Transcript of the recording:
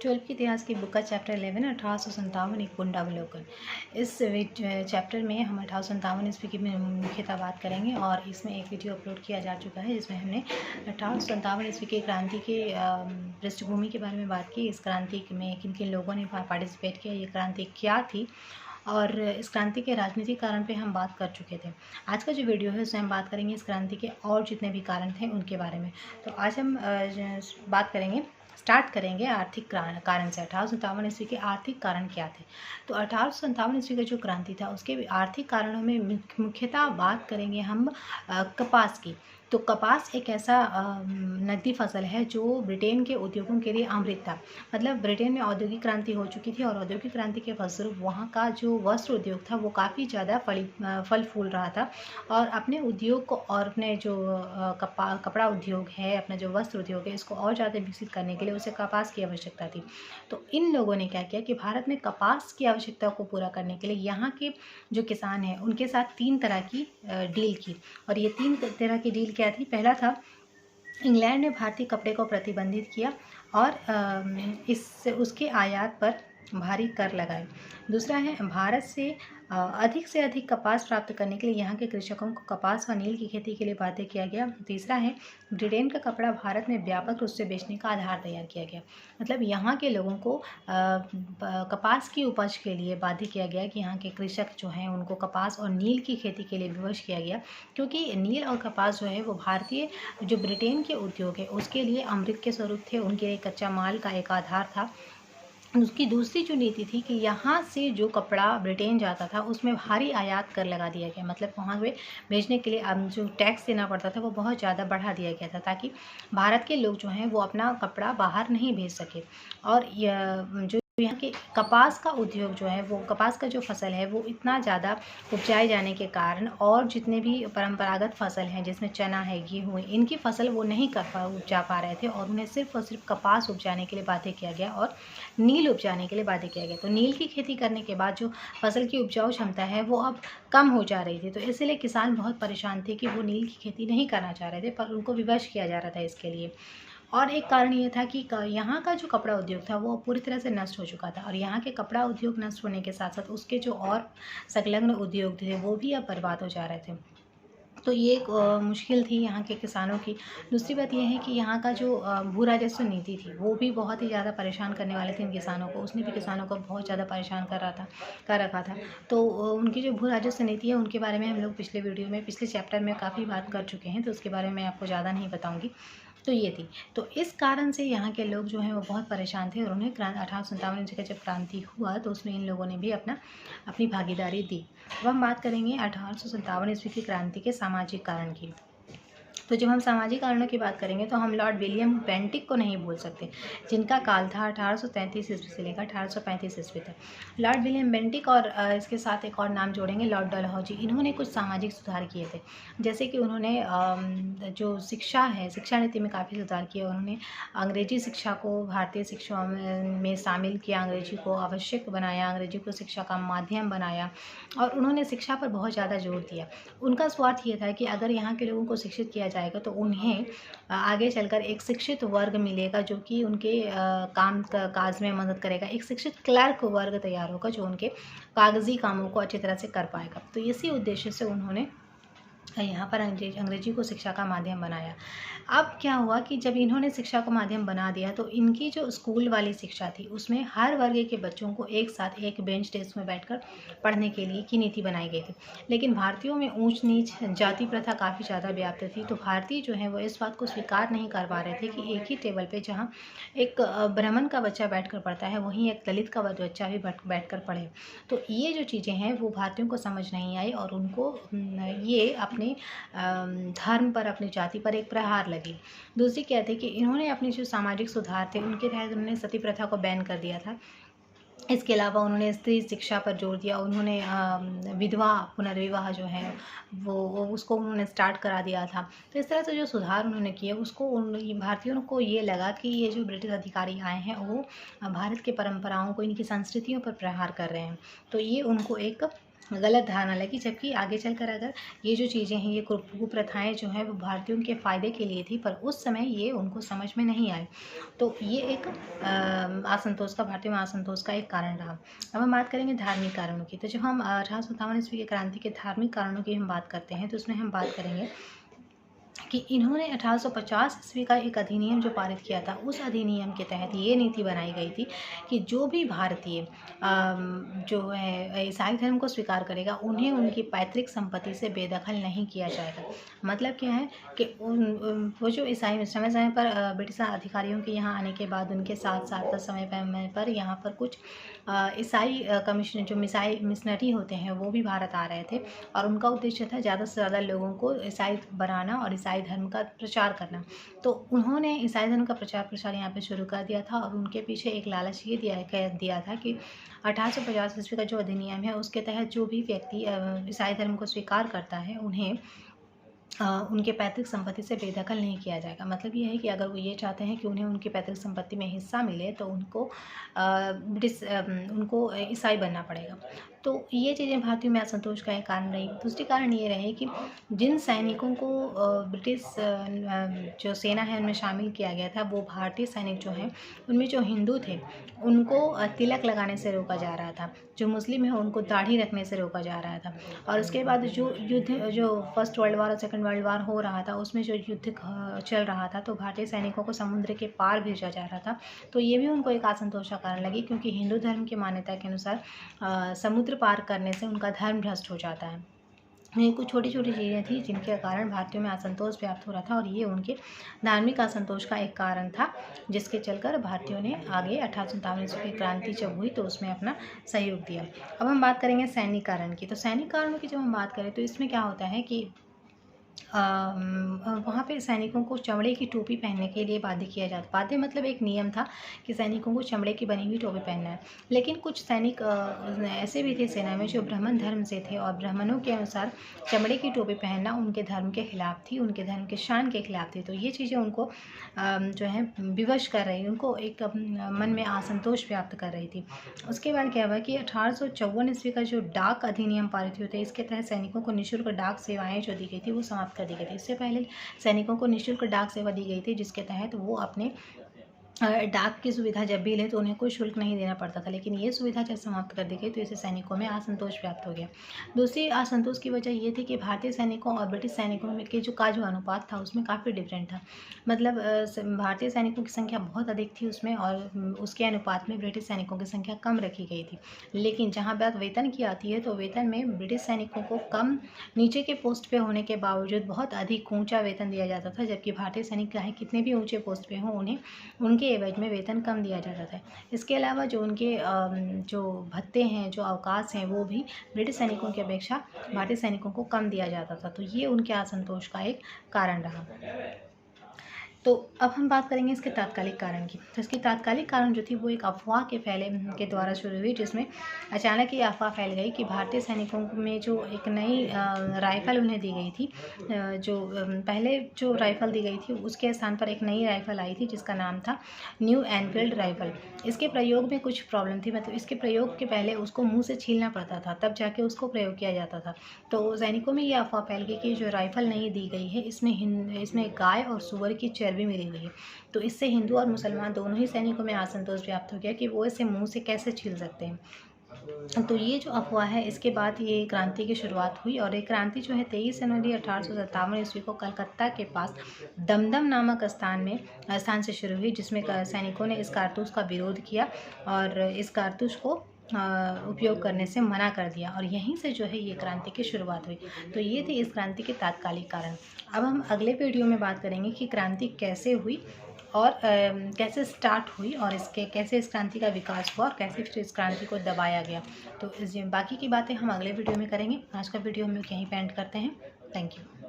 12th के इतिहास की बुक का चैप्टर 11 1857 एक पुनरावलोकन। इस चैप्टर में हम 1857 ईस्वी की मुख्यतः बात करेंगे और इसमें एक वीडियो अपलोड किया जा चुका है जिसमें हमने 1857 ईस्वी की क्रांति के पृष्ठभूमि के बारे में बात की। इस क्रांति में किन किन लोगों ने पार्टिसिपेट किया, ये क्रांति क्या थी और इस क्रांति के राजनीतिक कारण पे हम बात कर चुके थे। आज का जो वीडियो है उसमें हम बात करेंगे इस क्रांति के और जितने भी कारण थे उनके बारे में। तो आज हम बात करेंगे, स्टार्ट करेंगे आर्थिक कारण से। 1857 ईस्वी के आर्थिक कारण क्या थे? तो 1857 ईस्वी का जो क्रांति था उसके आर्थिक कारणों में मुख्यतः बात करेंगे हम कपास की। तो कपास एक ऐसा नकदी फसल है जो ब्रिटेन के उद्योगों के लिए अमृत था। मतलब ब्रिटेन में औद्योगिक क्रांति हो चुकी थी और औद्योगिक क्रांति के फलस्वरूप वहाँ का जो वस्त्र उद्योग था वो काफ़ी ज़्यादा फल फूल रहा था और अपने उद्योग को और अपने जो कपड़ा उद्योग है, अपना जो वस्त्र उद्योग है, इसको और ज़्यादा विकसित करने के लिए उसे कपास की आवश्यकता थी। तो इन लोगों ने क्या किया कि भारत में कपास की आवश्यकता को पूरा करने के लिए यहाँ के जो किसान हैं उनके साथ 3 तरह की डील की। और ये 3 तरह की डील क्या थी? पहला था, इंग्लैंड ने भारतीय कपड़े को प्रतिबंधित किया और उसके आयात पर भारी कर लगाए। दूसरा है, भारत से अधिक कपास प्राप्त करने के लिए यहाँ के कृषकों को कपास व नील की खेती के लिए बाध्य किया गया। तीसरा है, ब्रिटेन का कपड़ा भारत में व्यापक रूप से बेचने का आधार तैयार किया गया। मतलब यहाँ के लोगों को कपास की उपज के लिए बाध्य किया गया कि यहाँ के कृषक जो हैं उनको कपास और नील की खेती के लिए विवश किया गया, क्योंकि नील और कपास जो है वो भारतीय जो ब्रिटेन के उद्योग है उसके लिए अमृत के स्वरूप थे, उनके लिए कच्चा माल का एक आधार था। उसकी दूसरी जो नीति थी कि यहाँ से जो कपड़ा ब्रिटेन जाता था उसमें भारी आयात कर लगा दिया गया। मतलब वहाँ पे भेजने के लिए अब जो टैक्स देना पड़ता था वो बहुत ज़्यादा बढ़ा दिया गया था ताकि भारत के लोग जो हैं वो अपना कपड़ा बाहर नहीं भेज सके। और जो यहाँ के कपास का उद्योग जो है, वो कपास का जो फसल है वो इतना ज़्यादा उपजाए जाने के कारण और जितने भी परंपरागत फसल हैं जिसमें चना है, गेहूँ है, इनकी फसल वो नहीं उपजा पा रहे थे और उन्हें सिर्फ और सिर्फ कपास उपजाने के लिए बाध्य किया गया और नील उपजाने के लिए बाध्य किया गया। तो नील की खेती करने के बाद जो फसल की उपजाऊ क्षमता है वो अब कम हो जा रही थी। तो इसलिए किसान बहुत परेशान थे कि वो नील की खेती नहीं करना चाह रहे थे, पर उनको विवश किया जा रहा था इसके लिए। और एक कारण ये था कि यहाँ का जो कपड़ा उद्योग था वो पूरी तरह से नष्ट हो चुका था और यहाँ के कपड़ा उद्योग नष्ट होने के साथ साथ उसके जो और संलग्न उद्योग थे वो भी अब बर्बाद हो जा रहे थे। तो ये एक मुश्किल थी यहाँ के किसानों की। दूसरी बात ये है कि यहाँ का जो भू राजस्व नीति थी वो भी बहुत ही ज़्यादा परेशान करने वाले थे इन किसानों को। उसने भी किसानों को बहुत ज़्यादा परेशान कर रखा था। तो उनकी जो भू राजस्व नीति है उनके बारे में हम लोग पिछले चैप्टर में काफ़ी बात कर चुके हैं, तो उसके बारे में आपको ज़्यादा नहीं बताऊँगी। तो ये थी। तो इस कारण से यहाँ के लोग जो हैं वो बहुत परेशान थे और उन्हें 1857 का जब क्रांति हुआ तो उसमें इन लोगों ने भी अपनी भागीदारी दी। अब हम बात करेंगे 1857 ईस्वी की क्रांति के सामाजिक कारण की। तो जब हम सामाजिक कारणों की बात करेंगे तो हम लॉर्ड विलियम बेंटिक को नहीं भूल सकते, जिनका काल था 1833 ईस्वी से लेकर 1835 ईस्वी तक। लॉर्ड विलियम बेंटिक और इसके साथ एक और नाम जोड़ेंगे, लॉर्ड डलहौजी। इन्होंने कुछ सामाजिक सुधार किए थे, जैसे कि उन्होंने जो शिक्षा है, शिक्षा नीति में काफ़ी सुधार किया। उन्होंने अंग्रेजी शिक्षा को भारतीय शिक्षा में शामिल किया, अंग्रेजी को आवश्यक बनाया, अंग्रेजी को शिक्षा का माध्यम बनाया और उन्होंने शिक्षा पर बहुत ज़्यादा जोर दिया। उनका स्वार्थ ये था कि अगर यहाँ के लोगों को शिक्षित किया जाएगा तो उन्हें आगे चलकर एक शिक्षित वर्ग मिलेगा जो कि उनके काज में मदद करेगा। एक शिक्षित क्लर्क वर्ग तैयार होगा जो उनके कागजी कामों को अच्छी तरह से कर पाएगा। तो इसी उद्देश्य से उन्होंने यहाँ पर अंग्रेजी को शिक्षा का माध्यम बनाया। अब क्या हुआ कि जब इन्होंने शिक्षा का माध्यम बना दिया तो इनकी जो स्कूल वाली शिक्षा थी उसमें हर वर्ग के बच्चों को एक साथ एक बेंच डेस्क में बैठकर पढ़ने के लिए की नीति बनाई गई थी। लेकिन भारतीयों में ऊंच नीच जाति प्रथा काफ़ी ज़्यादा व्याप्त थी, तो भारतीय जो है वो इस बात को स्वीकार नहीं कर पा रहे थे कि एक ही टेबल पर जहाँ एक ब्राह्मण का बच्चा बैठ कर पढ़ता है वहीं एक दलित का बच्चा भी बैठ कर पढ़े। तो ये जो चीज़ें हैं वो भारतीयों को समझ नहीं आई और उनको ये अपने धर्म पर, अपनी जाति पर एक प्रहार लगी। दूसरी क्या थी कि इन्होंने अपने जो सामाजिक सुधार थे उनके तहत उन्होंने सती प्रथा को बैन कर दिया था। इसके अलावा उन्होंने स्त्री शिक्षा पर जोर दिया। उन्होंने विधवा पुनर्विवाह जो है वो उसको उन्होंने स्टार्ट करा दिया था। तो इस तरह से जो सुधार उन्होंने किए उसको भारतीयों को ये लगा कि ये जो ब्रिटिश अधिकारी आए हैं वो भारत के परंपराओं को, इनकी संस्कृतियों पर प्रहार कर रहे हैं। तो ये उनको एक गलत धारणा लगी, जबकि आगे चलकर अगर ये जो चीज़ें हैं, ये कुप्रथाएँ जो हैं वो भारतीयों के फ़ायदे के लिए थी, पर उस समय ये उनको समझ में नहीं आई। तो ये एक असंतोष का, भारतीयों में असंतोष का एक कारण रहा। अब हम बात करेंगे धार्मिक कारणों की। तो जब हम 1857 ईस्वी की क्रांति के धार्मिक कारणों की हम बात करते हैं, तो उसमें हम बात करेंगे कि इन्होंने 1850 ईस्वी का एक अधिनियम जो पारित किया था, उस अधिनियम के तहत ये नीति बनाई गई थी कि जो भी भारतीय जो है ईसाई धर्म को स्वीकार करेगा, उन्हें उनकी पैतृक संपत्ति से बेदखल नहीं किया जाएगा। मतलब क्या है कि वो जो ईसाई समय समय पर ब्रिटिश अधिकारियों के यहाँ आने के बाद उनके साथ साथ समय पर यहाँ पर कुछ ईसाई कमीशन जो मिशनरी होते हैं वो भी भारत आ रहे थे, और उनका उद्देश्य था ज़्यादा से ज़्यादा लोगों को ईसाई बनाना और ईसाई धर्म का प्रचार करना। तो उन्होंने ईसाई धर्म का प्रचार प्रसार यहाँ पे शुरू कर दिया था, और उनके पीछे एक लालच ये दिया था कि 1850 ईस्वी का जो अधिनियम है उसके तहत जो भी व्यक्ति ईसाई धर्म को स्वीकार करता है, उन्हें उनके पैतृक संपत्ति से बेदखल नहीं किया जाएगा। मतलब ये है कि अगर वो ये चाहते हैं कि उन्हें उनकी पैतृक संपत्ति में हिस्सा मिले, तो उनको उनको ईसाई बनना पड़ेगा। तो ये चीज़ें भारतीयों में असंतोष का एक कारण रही। दूसरी कारण ये रहे कि जिन सैनिकों को ब्रिटिश जो सेना है उनमें शामिल किया गया था, वो भारतीय सैनिक जो हैं उनमें जो हिंदू थे उनको तिलक लगाने से रोका जा रहा था, जो मुस्लिम है उनको दाढ़ी रखने से रोका जा रहा था। और उसके बाद जो युद्ध जो फर्स्ट वर्ल्ड वार और सेकंड वर्ल्ड वार हो रहा था, उसमें जो युद्ध चल रहा था, तो भारतीय सैनिकों को समुद्र के पार भेजा जा रहा था। तो ये भी उनको एक असंतोष का कारण लगी, क्योंकि हिंदू धर्म की मान्यता के अनुसार समुद्र पार करने से उनका धर्म भ्रष्ट हो जाता है। ये कुछ छोटी छोटी चीज़ें थी जिनके कारण भारतीयों में असंतोष व्याप्त हो रहा था, और ये उनके धार्मिक असंतोष का एक कारण था, जिसके चलकर भारतीयों ने आगे 1857 ईस्वी की क्रांति जब हुई तो उसमें अपना सहयोग दिया। अब हम बात करेंगे सैनिक कारण की। तो सैनिक कारणों की जब हम बात करें तो इसमें क्या होता है कि वहाँ पे सैनिकों को चमड़े की टोपी पहनने के लिए बाध्य किया जाता। बाध्य मतलब एक नियम था कि सैनिकों को चमड़े की बनी हुई टोपी पहनना है। लेकिन कुछ सैनिक ऐसे भी थे सेना में जो ब्राह्मण धर्म से थे, और ब्राह्मणों के अनुसार चमड़े की टोपी पहनना उनके धर्म के खिलाफ थी, उनके धर्म के शान के खिलाफ थी। तो ये चीज़ें उनको जो है विवश कर रही, उनको एक मन में असंतोष व्याप्त कर रही थी। उसके बाद क्या हुआ कि 1854 ईस्वी का जो डाक अधिनियम पारित हुए थे, इसके तहत सैनिकों को निःशुल्क डाक सेवाएं जो दी गई थी वो समाप्त कर दी गई थी। इससे पहले सैनिकों को निःशुल्क डाक सेवा दी गई थी, जिसके तहत वो अपने डाक की सुविधा जब भी ले तो उन्हें कोई शुल्क नहीं देना पड़ता था। लेकिन ये सुविधा जब समाप्त कर दी गई तो इससे सैनिकों में असंतोष व्याप्त हो गया। दूसरी असंतोष की वजह ये थी कि भारतीय सैनिकों और ब्रिटिश सैनिकों में के जो अनुपात था उसमें काफ़ी डिफरेंट था। मतलब भारतीय सैनिकों की संख्या बहुत अधिक थी उसमें, और उसके अनुपात में ब्रिटिश सैनिकों की संख्या कम रखी गई थी। लेकिन जहाँ बात वेतन की आती है, तो वेतन में ब्रिटिश सैनिकों को कम नीचे के पोस्ट पे होने के बावजूद बहुत अधिक ऊंचा वेतन दिया जाता था, जबकि भारतीय सैनिक चाहे कितने भी ऊंचे पोस्ट पे हों, उन्हें उनके एवज में वेतन कम दिया जाता था। इसके अलावा जो उनके जो भत्ते हैं, जो अवकाश हैं, वो भी ब्रिटिश सैनिकों की अपेक्षा भारतीय सैनिकों को कम दिया जाता था। तो ये उनके असंतोष का एक कारण रहा। तो अब हम बात करेंगे इसके तात्कालिक कारण की। तो इसकी तात्कालिक कारण जो थी वो एक अफवाह के द्वारा शुरू हुई, जिसमें अचानक ये अफवाह फैल गई कि भारतीय सैनिकों में जो एक नई राइफ़ल उन्हें दी गई थी, पहले जो राइफ़ल दी गई थी उसके स्थान पर एक नई राइफ़ल आई थी जिसका नाम था न्यू एनफील्ड राइफ़ल। इसके प्रयोग में कुछ प्रॉब्लम थी, मतलब इसके प्रयोग के पहले उसको मुँह से छीलना पड़ता था, तब जाके उसको प्रयोग किया जाता था। तो सैनिकों में ये अफवाह फैल गई कि जो राइफ़ल नई दी गई है इसमें गाय और सूअर की चर्बी मिली हुई है। तो इससे हिंदू और मुसलमान दोनों ही सैनिकों में असंतोष व्याप्त हो गया कि वो इसे मुंह से कैसे छील सकते हैं। तो ये जो अफवाह है, इसके बाद ये क्रांति की शुरुआत हुई, और ये क्रांति जो है 23 जनवरी 1857 ईस्वी को कलकत्ता के पास दमदम नामक स्थान से शुरू हुई, जिसमें सैनिकों ने इस कारतूस का विरोध किया और इस कारतूस को उपयोग करने से मना कर दिया, और यहीं से जो है ये क्रांति की शुरुआत हुई। तो ये थे इस क्रांति के तात्कालिक कारण। अब हम अगले वीडियो में बात करेंगे कि क्रांति कैसे हुई और कैसे स्टार्ट हुई, और कैसे इस क्रांति का विकास हुआ, और कैसे फिर इस क्रांति को दबाया गया। तो बाकी की बातें हम अगले वीडियो में करेंगे। आज का वीडियो हम लोग यहीं पे एंड करते हैं। Thank you.